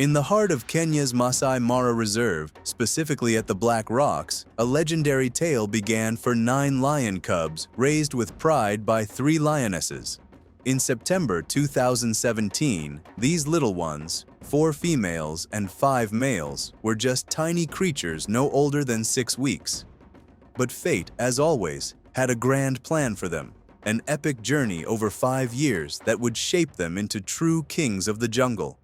In the heart of Kenya's Masai Mara Reserve, specifically at the Black Rocks, a legendary tale began for 9 lion cubs raised with pride by 3 lionesses. In September 2017, these little ones, 4 females and 5 males, were just tiny creatures no older than 6 weeks. But fate, as always, had a grand plan for them, an epic journey over 5 years that would shape them into true kings of the jungle.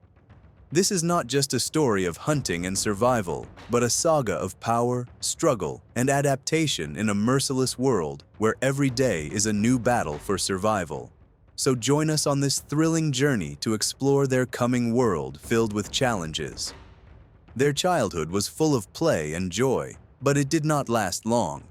This is not just a story of hunting and survival, but a saga of power, struggle, and adaptation in a merciless world where every day is a new battle for survival. So join us on this thrilling journey to explore their coming world filled with challenges. Their childhood was full of play and joy, but it did not last long.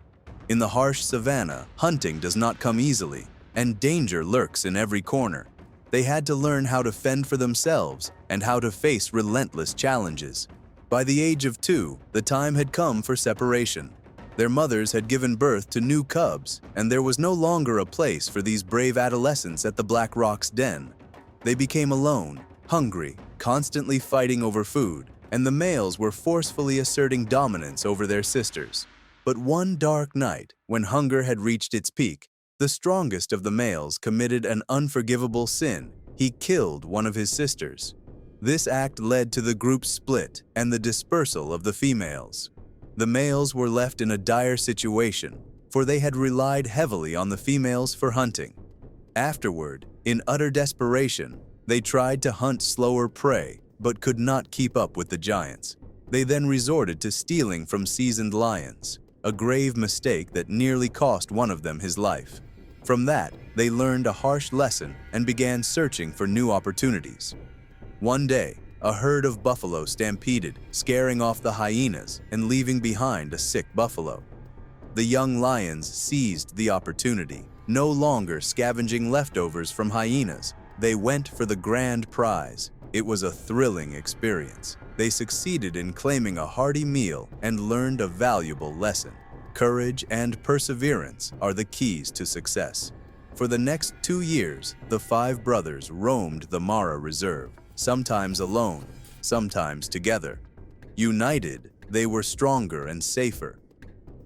In the harsh savannah, hunting does not come easily, and danger lurks in every corner. They had to learn how to fend for themselves and how to face relentless challenges. By the age of 2, the time had come for separation. Their mothers had given birth to new cubs, and there was no longer a place for these brave adolescents at the Black Rocks den. They became alone, hungry, constantly fighting over food, and the males were forcefully asserting dominance over their sisters. But one dark night, when hunger had reached its peak, the strongest of the males committed an unforgivable sin. He killed one of his sisters. This act led to the group's split and the dispersal of the females. The males were left in a dire situation, for they had relied heavily on the females for hunting. Afterward, in utter desperation, they tried to hunt slower prey, but could not keep up with the giants. They then resorted to stealing from seasoned lions, a grave mistake that nearly cost one of them his life. From that, they learned a harsh lesson and began searching for new opportunities. One day, a herd of buffalo stampeded, scaring off the hyenas and leaving behind a sick buffalo. The young lions seized the opportunity, no longer scavenging leftovers from hyenas. They went for the grand prize. It was a thrilling experience. They succeeded in claiming a hearty meal and learned a valuable lesson. Courage and perseverance are the keys to success. For the next 2 years, the 5 brothers roamed the Mara Reserve, sometimes alone, sometimes together. United, they were stronger and safer.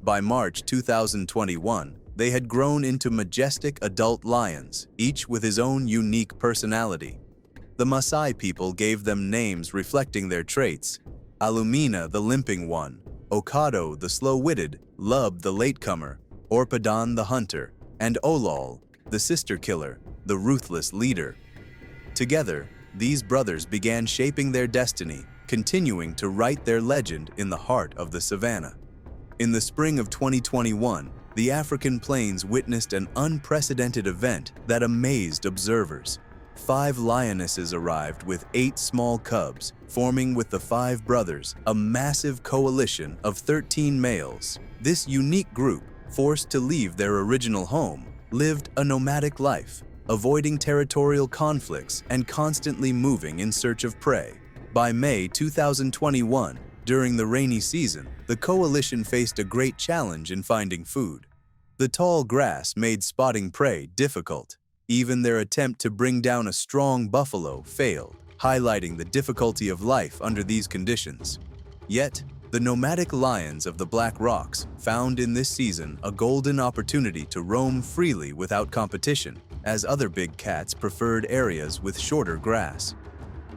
By March 2021, they had grown into majestic adult lions, each with his own unique personality. The Maasai people gave them names reflecting their traits: Alumina, the limping one; Okado, the slow-witted; Lub, the latecomer; Orpadan, the hunter; and Olol, the sister killer, the ruthless leader. Together, these brothers began shaping their destiny, continuing to write their legend in the heart of the savannah. In the spring of 2021, the African plains witnessed an unprecedented event that amazed observers. 5 lionesses arrived with 8 small cubs, forming with the 5 brothers a massive coalition of 13 males. This unique group, forced to leave their original home, lived a nomadic life, avoiding territorial conflicts and constantly moving in search of prey. By May 2021, during the rainy season, the coalition faced a great challenge in finding food. The tall grass made spotting prey difficult. Even their attempt to bring down a strong buffalo failed, highlighting the difficulty of life under these conditions. Yet, the nomadic lions of the Black Rocks found in this season a golden opportunity to roam freely without competition, as other big cats preferred areas with shorter grass.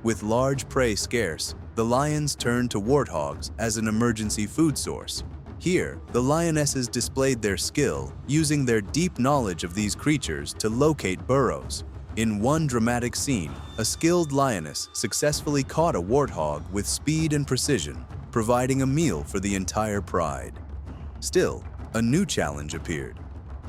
With large prey scarce, the lions turned to warthogs as an emergency food source. Here, the lionesses displayed their skill, using their deep knowledge of these creatures to locate burrows. In one dramatic scene, a skilled lioness successfully caught a warthog with speed and precision, providing a meal for the entire pride. Still, a new challenge appeared.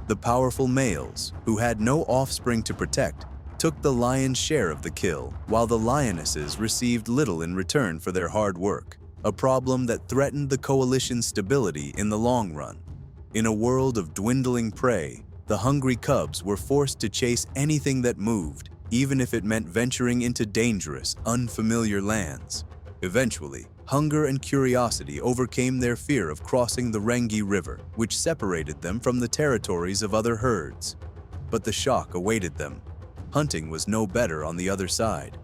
The powerful males, who had no offspring to protect, took the lion's share of the kill, while the lionesses received little in return for their hard work, a problem that threatened the coalition's stability in the long run. In a world of dwindling prey, the hungry cubs were forced to chase anything that moved, even if it meant venturing into dangerous, unfamiliar lands. Eventually, hunger and curiosity overcame their fear of crossing the Rengi River, which separated them from the territories of other herds. But the shock awaited them. Hunting was no better on the other side.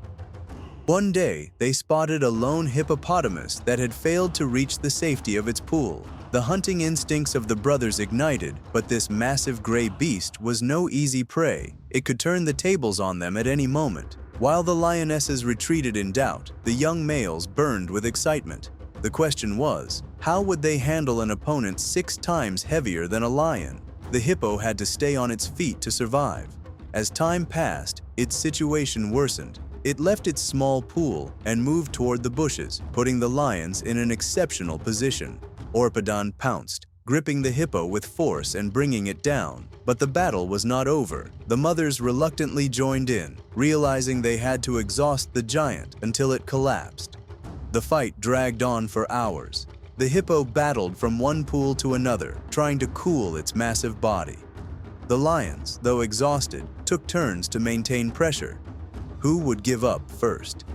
One day, they spotted a lone hippopotamus that had failed to reach the safety of its pool. The hunting instincts of the brothers ignited, but this massive gray beast was no easy prey. It could turn the tables on them at any moment. While the lionesses retreated in doubt, the young males burned with excitement. The question was, how would they handle an opponent 6 times heavier than a lion? The hippo had to stay on its feet to survive. As time passed, its situation worsened. It left its small pool and moved toward the bushes, putting the lions in an exceptional position. Orpodon pounced, gripping the hippo with force and bringing it down. But the battle was not over. The mothers reluctantly joined in, realizing they had to exhaust the giant until it collapsed. The fight dragged on for hours. The hippo battled from one pool to another, trying to cool its massive body. The lions, though exhausted, took turns to maintain pressure. Who would give up first?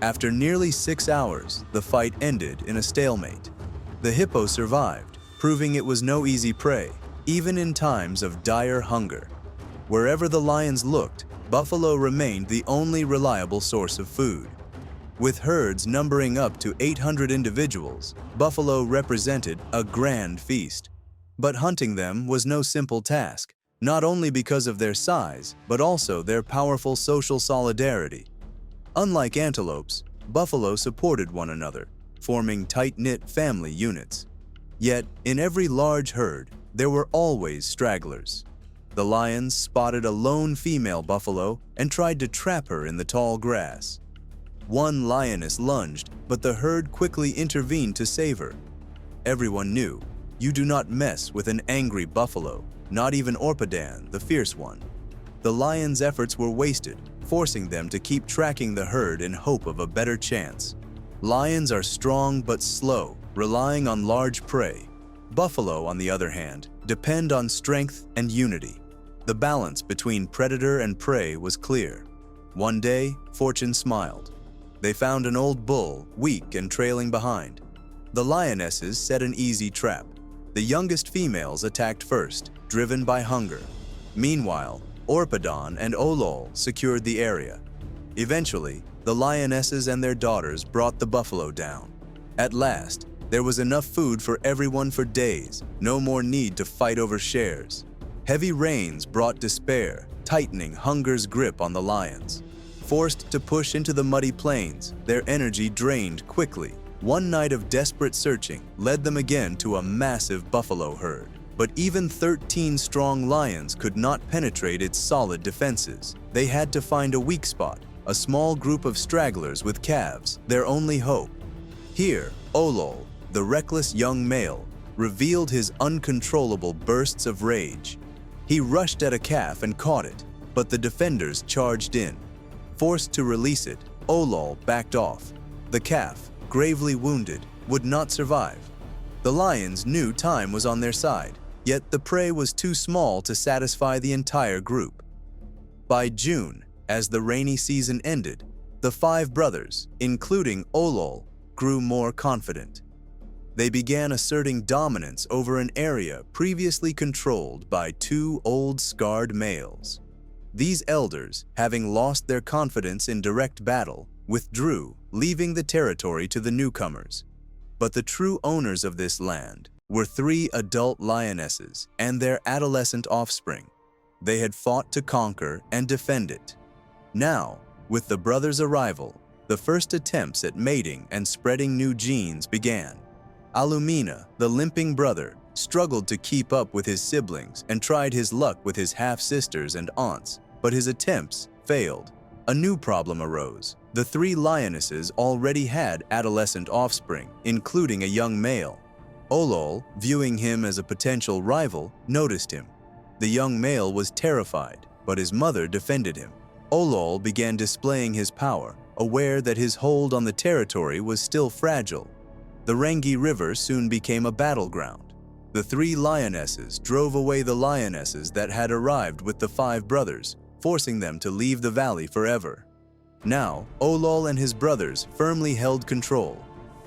After nearly 6 hours, the fight ended in a stalemate. The hippo survived, proving it was no easy prey, even in times of dire hunger. Wherever the lions looked, buffalo remained the only reliable source of food. With herds numbering up to 800 individuals, buffalo represented a grand feast. But hunting them was no simple task, not only because of their size, but also their powerful social solidarity. Unlike antelopes, buffalo supported one another, forming tight-knit family units. Yet, in every large herd, there were always stragglers. The lions spotted a lone female buffalo and tried to trap her in the tall grass. One lioness lunged, but the herd quickly intervened to save her. Everyone knew, you do not mess with an angry buffalo, not even Orpodon, the fierce one. The lions' efforts were wasted, forcing them to keep tracking the herd in hope of a better chance. Lions are strong but slow, relying on large prey. Buffalo, on the other hand, depend on strength and unity. The balance between predator and prey was clear. One day, fortune smiled. They found an old bull, weak and trailing behind. The lionesses set an easy trap. The youngest females attacked first, driven by hunger. Meanwhile, Orpodon and Olur secured the area. Eventually, the lionesses and their daughters brought the buffalo down. At last, there was enough food for everyone for days, no more need to fight over shares. Heavy rains brought despair, tightening hunger's grip on the lions. Forced to push into the muddy plains, their energy drained quickly. One night of desperate searching led them again to a massive buffalo herd. But even 13 strong lions could not penetrate its solid defenses. They had to find a weak spot, a small group of stragglers with calves, their only hope. Here, Olur, the reckless young male, revealed his uncontrollable bursts of rage. He rushed at a calf and caught it, but the defenders charged in. Forced to release it, Olur backed off. The calf, gravely wounded, would not survive. The lions knew time was on their side, yet the prey was too small to satisfy the entire group. By June, as the rainy season ended, the 5 brothers, including Olur, grew more confident. They began asserting dominance over an area previously controlled by 2 old scarred males. These elders, having lost their confidence in direct battle, withdrew, leaving the territory to the newcomers. But the true owners of this land were 3 adult lionesses and their adolescent offspring. They had fought to conquer and defend it. Now, with the brothers' arrival, the first attempts at mating and spreading new genes began. Alumina, the limping brother, struggled to keep up with his siblings and tried his luck with his half-sisters and aunts, but his attempts failed. A new problem arose. The 3 lionesses already had adolescent offspring, including a young male. Olur, viewing him as a potential rival, noticed him. The young male was terrified, but his mother defended him. Olur began displaying his power, aware that his hold on the territory was still fragile. The Rangi River soon became a battleground. The 3 lionesses drove away the lionesses that had arrived with the 5 brothers, forcing them to leave the valley forever. Now, Olur and his brothers firmly held control.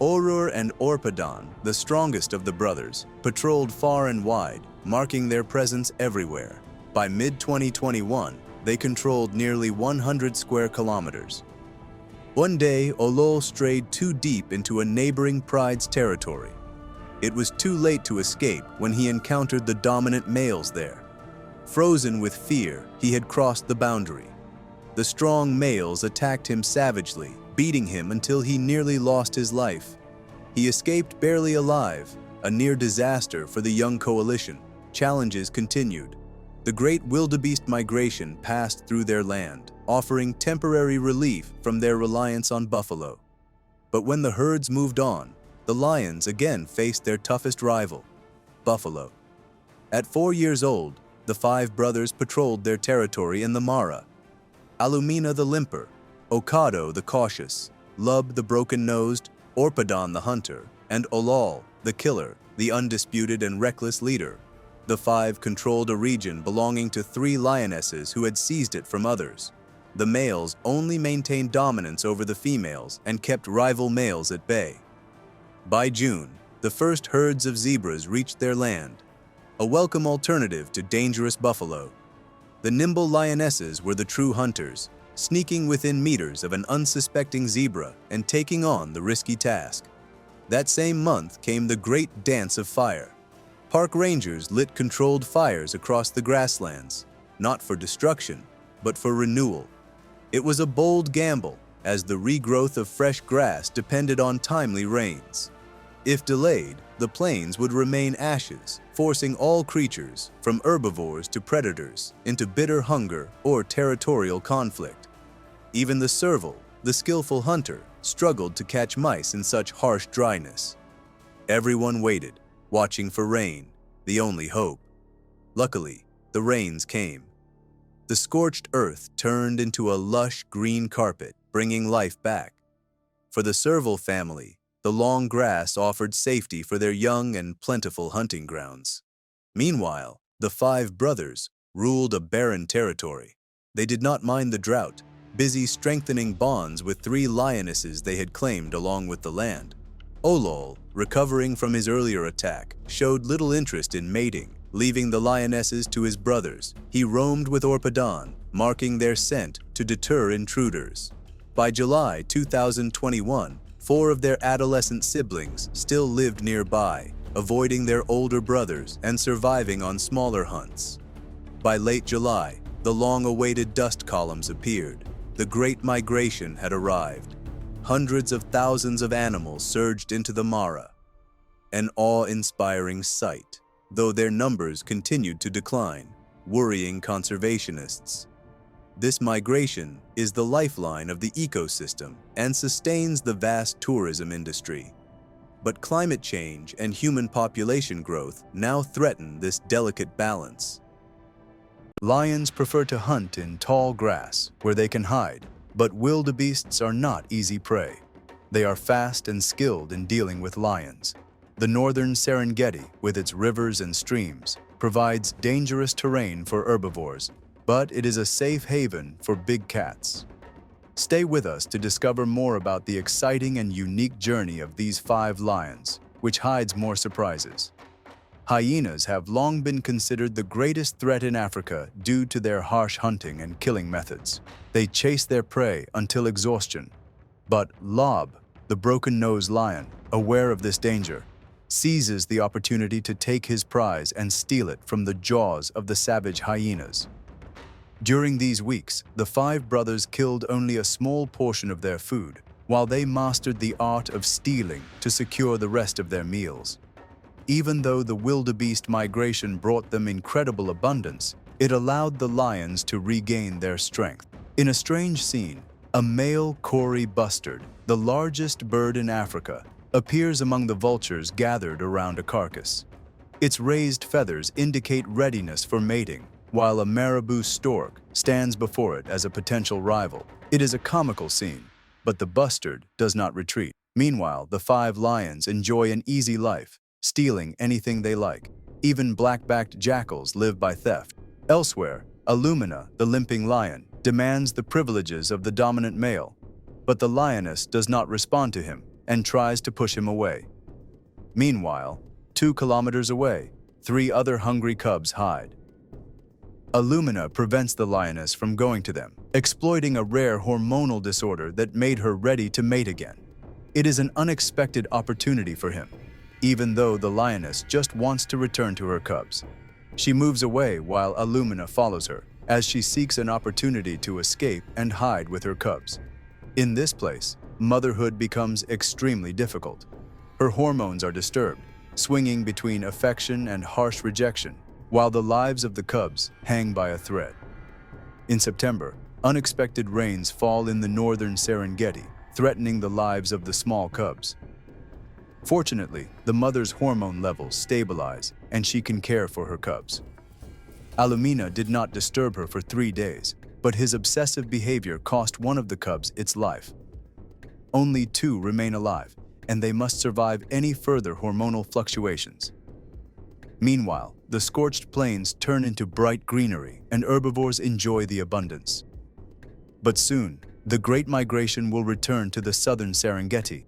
Olur and Orpodon, the strongest of the brothers, patrolled far and wide, marking their presence everywhere. By mid-2021, they controlled nearly 100 square kilometers. One day, Olur strayed too deep into a neighboring pride's territory. It was too late to escape when he encountered the dominant males there. Frozen with fear, he had crossed the boundary. The strong males attacked him savagely, beating him until he nearly lost his life. He escaped barely alive, a near disaster for the young coalition. Challenges continued. The great wildebeest migration passed through their land, offering temporary relief from their reliance on buffalo. But when the herds moved on, the lions again faced their toughest rival, buffalo. At 4 years old, the 5 brothers patrolled their territory in the Mara. Alumina the limper, Okado the cautious, Lub the broken-nosed, Orpadon the hunter, and Olol the killer, the undisputed and reckless leader. The 5 controlled a region belonging to 3 lionesses who had seized it from others. The males only maintained dominance over the females and kept rival males at bay. By June, the first herds of zebras reached their land, a welcome alternative to dangerous buffalo. The nimble lionesses were the true hunters, sneaking within meters of an unsuspecting zebra and taking on the risky task. That same month came the Great Dance of Fire. Park rangers lit controlled fires across the grasslands, not for destruction, but for renewal. It was a bold gamble, as the regrowth of fresh grass depended on timely rains. If delayed, the plains would remain ashes, forcing all creatures, from herbivores to predators, into bitter hunger or territorial conflict. Even the serval, the skillful hunter, struggled to catch mice in such harsh dryness. Everyone waited, watching for rain, the only hope. Luckily, the rains came. The scorched earth turned into a lush green carpet, bringing life back. For the serval family, the long grass offered safety for their young and plentiful hunting grounds. Meanwhile, the 5 brothers ruled a barren territory. They did not mind the drought, busy strengthening bonds with 3 lionesses they had claimed along with the land. Olol, recovering from his earlier attack, showed little interest in mating, leaving the lionesses to his brothers. He roamed with Orpadon, marking their scent to deter intruders. By July 2021, 4 of their adolescent siblings still lived nearby, avoiding their older brothers and surviving on smaller hunts. By late July, the long-awaited dust columns appeared. The Great Migration had arrived. Hundreds of thousands of animals surged into the Mara, an awe-inspiring sight, though their numbers continued to decline, worrying conservationists. This migration is the lifeline of the ecosystem and sustains the vast tourism industry. But climate change and human population growth now threaten this delicate balance. Lions prefer to hunt in tall grass where they can hide, but wildebeests are not easy prey. They are fast and skilled in dealing with lions. The northern Serengeti, with its rivers and streams, provides dangerous terrain for herbivores, but it is a safe haven for big cats. Stay with us to discover more about the exciting and unique journey of these 5 lions, which hides more surprises. Hyenas have long been considered the greatest threat in Africa due to their harsh hunting and killing methods. They chase their prey until exhaustion. But Lob, the broken-nosed lion, aware of this danger, seizes the opportunity to take his prize and steal it from the jaws of the savage hyenas. During these weeks, the 5 brothers killed only a small portion of their food, while they mastered the art of stealing to secure the rest of their meals. Even though the wildebeest migration brought them incredible abundance, it allowed the lions to regain their strength. In a strange scene, a male Kori bustard, the largest bird in Africa, appears among the vultures gathered around a carcass. Its raised feathers indicate readiness for mating, while a marabou stork stands before it as a potential rival. It is a comical scene, but the bustard does not retreat. Meanwhile, the 5 lions enjoy an easy life, stealing anything they like. Even black-backed jackals live by theft. Elsewhere, Alumina, the limping lion, demands the privileges of the dominant male, but the lioness does not respond to him and tries to push him away. Meanwhile, 2 kilometers away, 3 other hungry cubs hide. Illumina prevents the lioness from going to them, exploiting a rare hormonal disorder that made her ready to mate again. It is an unexpected opportunity for him, even though the lioness just wants to return to her cubs. She moves away while Illumina follows her, as she seeks an opportunity to escape and hide with her cubs. In this place, motherhood becomes extremely difficult. Her hormones are disturbed, swinging between affection and harsh rejection, while the lives of the cubs hang by a thread. In September, unexpected rains fall in the northern Serengeti, threatening the lives of the small cubs. Fortunately, the mother's hormone levels stabilize and she can care for her cubs. Illumina did not disturb her for 3 days, but his obsessive behavior cost one of the cubs its life. Only 2 remain alive, and they must survive any further hormonal fluctuations. Meanwhile, the scorched plains turn into bright greenery and herbivores enjoy the abundance. But soon, the Great Migration will return to the southern Serengeti,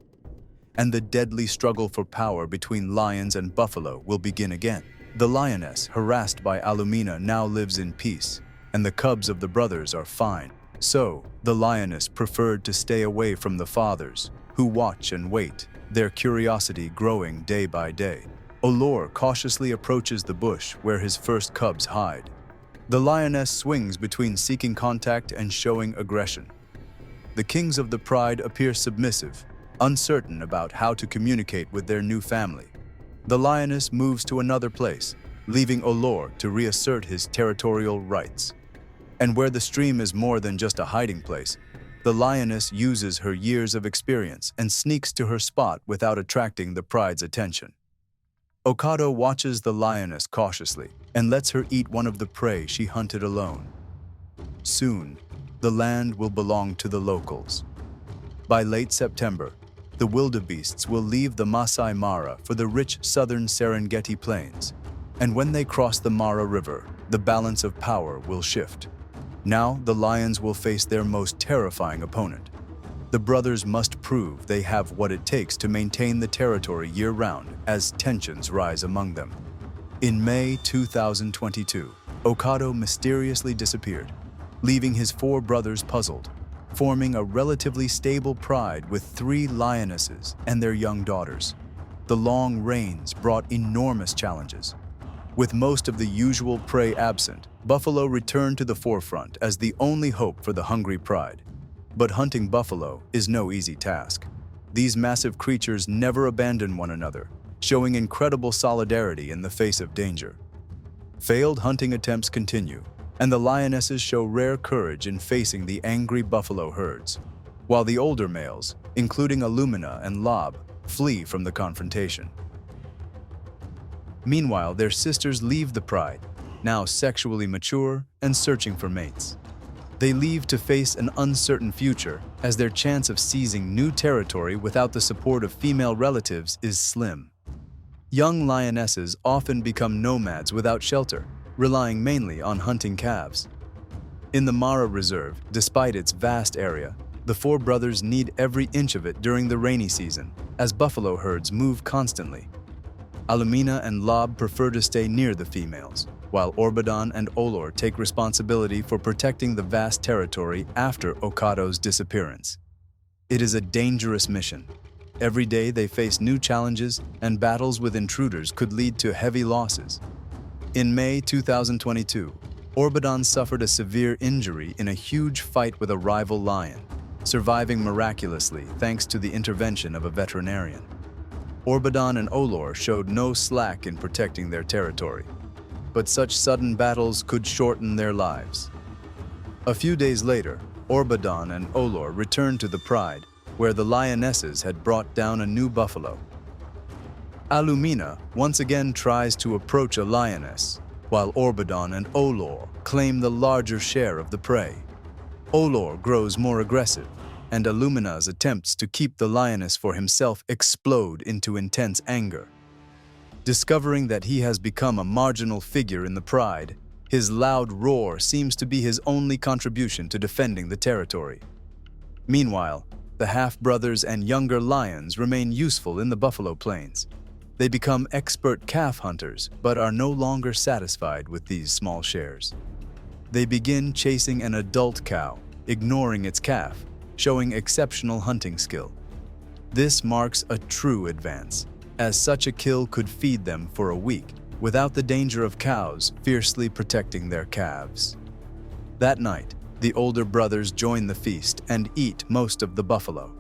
and the deadly struggle for power between lions and buffalo will begin again. The lioness, harassed by Illumina, now lives in peace, and the cubs of the brothers are fine. So, the lioness preferred to stay away from the fathers, who watch and wait, their curiosity growing day by day. Olur cautiously approaches the bush where his first cubs hide. The lioness swings between seeking contact and showing aggression. The kings of the pride appear submissive, uncertain about how to communicate with their new family. The lioness moves to another place, leaving Olur to reassert his territorial rights. And where the stream is more than just a hiding place, the lioness uses her years of experience and sneaks to her spot without attracting the pride's attention. Okado watches the lioness cautiously and lets her eat one of the prey she hunted alone. Soon, the land will belong to the locals. By late September, the wildebeests will leave the Masai Mara for the rich southern Serengeti plains, and when they cross the Mara River, the balance of power will shift. Now the lions will face their most terrifying opponent. The brothers must prove they have what it takes to maintain the territory year-round as tensions rise among them. In May 2022, Okado mysteriously disappeared, leaving his 4 brothers puzzled, forming a relatively stable pride with 3 lionesses and their young daughters. The long rains brought enormous challenges. With most of the usual prey absent, buffalo returned to the forefront as the only hope for the hungry pride. But hunting buffalo is no easy task. These massive creatures never abandon one another, showing incredible solidarity in the face of danger. Failed hunting attempts continue, and the lionesses show rare courage in facing the angry buffalo herds, while the older males, including Illumina and Lob, flee from the confrontation. Meanwhile, their sisters leave the pride, now sexually mature and searching for mates. They leave to face an uncertain future, as their chance of seizing new territory without the support of female relatives is slim. Young lionesses often become nomads without shelter, relying mainly on hunting calves. In the Mara Reserve, despite its vast area, the 4 brothers need every inch of it during the rainy season, as buffalo herds move constantly. Illumina and Lob prefer to stay near the females, while Orbadan and Olur take responsibility for protecting the vast territory after Okado's disappearance. It is a dangerous mission. Every day they face new challenges, and battles with intruders could lead to heavy losses. In May 2022, Orbadan suffered a severe injury in a huge fight with a rival lion, surviving miraculously thanks to the intervention of a veterinarian. Orbadan and Olur showed no slack in protecting their territory, but such sudden battles could shorten their lives. A few days later, Orbadan and Olur returned to the pride, where the lionesses had brought down a new buffalo. Illumina once again tries to approach a lioness, while Orbadan and Olur claim the larger share of the prey. Olur grows more aggressive, and Illumina's attempts to keep the lioness for himself explode into intense anger. Discovering that he has become a marginal figure in the pride, his loud roar seems to be his only contribution to defending the territory. Meanwhile, the half-brothers and younger lions remain useful in the buffalo plains. They become expert calf hunters, but are no longer satisfied with these small shares. They begin chasing an adult cow, ignoring its calf, showing exceptional hunting skill. This marks a true advance, as such a kill could feed them for a week, without the danger of cows fiercely protecting their calves. That night, the older brothers join the feast and eat most of the buffalo.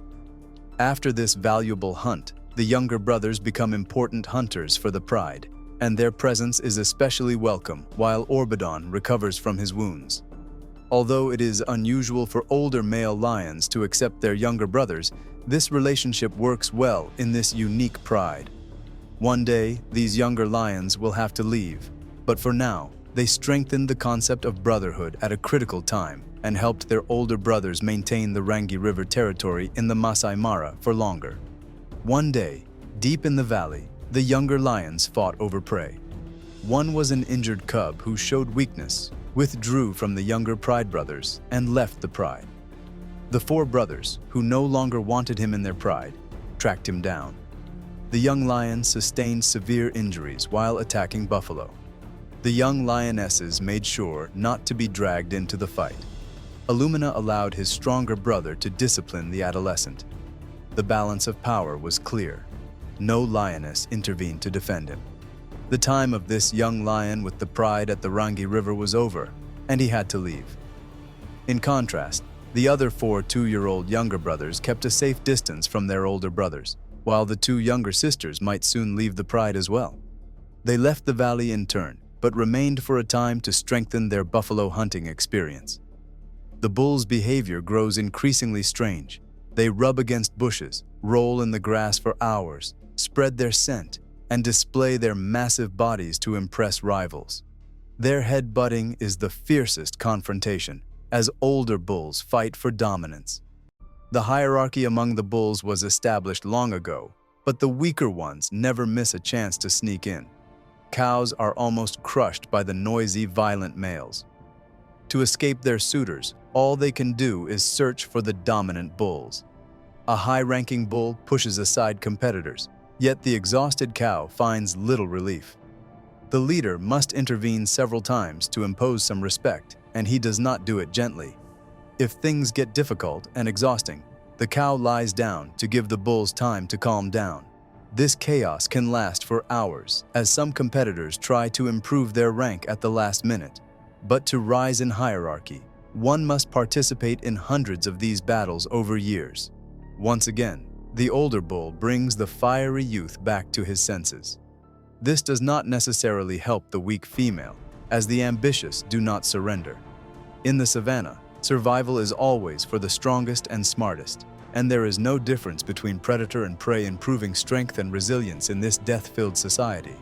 After this valuable hunt, the younger brothers become important hunters for the pride, and their presence is especially welcome while Orbidon recovers from his wounds. Although it is unusual for older male lions to accept their younger brothers, this relationship works well in this unique pride. One day, these younger lions will have to leave, but for now, they strengthened the concept of brotherhood at a critical time and helped their older brothers maintain the Rangi River territory in the Masai Mara for longer. One day, deep in the valley, the younger lions fought over prey. One was an injured cub who showed weakness, withdrew from the younger pride brothers, and left the pride. The four brothers, who no longer wanted him in their pride, tracked him down. The young lion sustained severe injuries while attacking buffalo. The young lionesses made sure not to be dragged into the fight. Illumina allowed his stronger brother to discipline the adolescent. The balance of power was clear. No lioness intervened to defend him. The time of this young lion with the pride at the Rangi River was over, and he had to leave. In contrast, the other four 2-year-old younger brothers kept a safe distance from their older brothers, while the 2 younger sisters might soon leave the pride as well. They left the valley in turn, but remained for a time to strengthen their buffalo hunting experience. The bulls' behavior grows increasingly strange. They rub against bushes, roll in the grass for hours, spread their scent, and display their massive bodies to impress rivals. Their head-butting is the fiercest confrontation, as older bulls fight for dominance. The hierarchy among the bulls was established long ago, but the weaker ones never miss a chance to sneak in. Cows are almost crushed by the noisy, violent males. To escape their suitors, all they can do is search for the dominant bulls. A high-ranking bull pushes aside competitors, yet the exhausted cow finds little relief. The leader must intervene several times to impose some respect, and he does not do it gently. If things get difficult and exhausting, the cow lies down to give the bulls time to calm down. This chaos can last for hours, as some competitors try to improve their rank at the last minute. But to rise in hierarchy, one must participate in hundreds of these battles over years. Once again, the older bull brings the fiery youth back to his senses. This does not necessarily help the weak female, as the ambitious do not surrender. In the savannah, survival is always for the strongest and smartest, and there is no difference between predator and prey in proving strength and resilience in this death-filled society.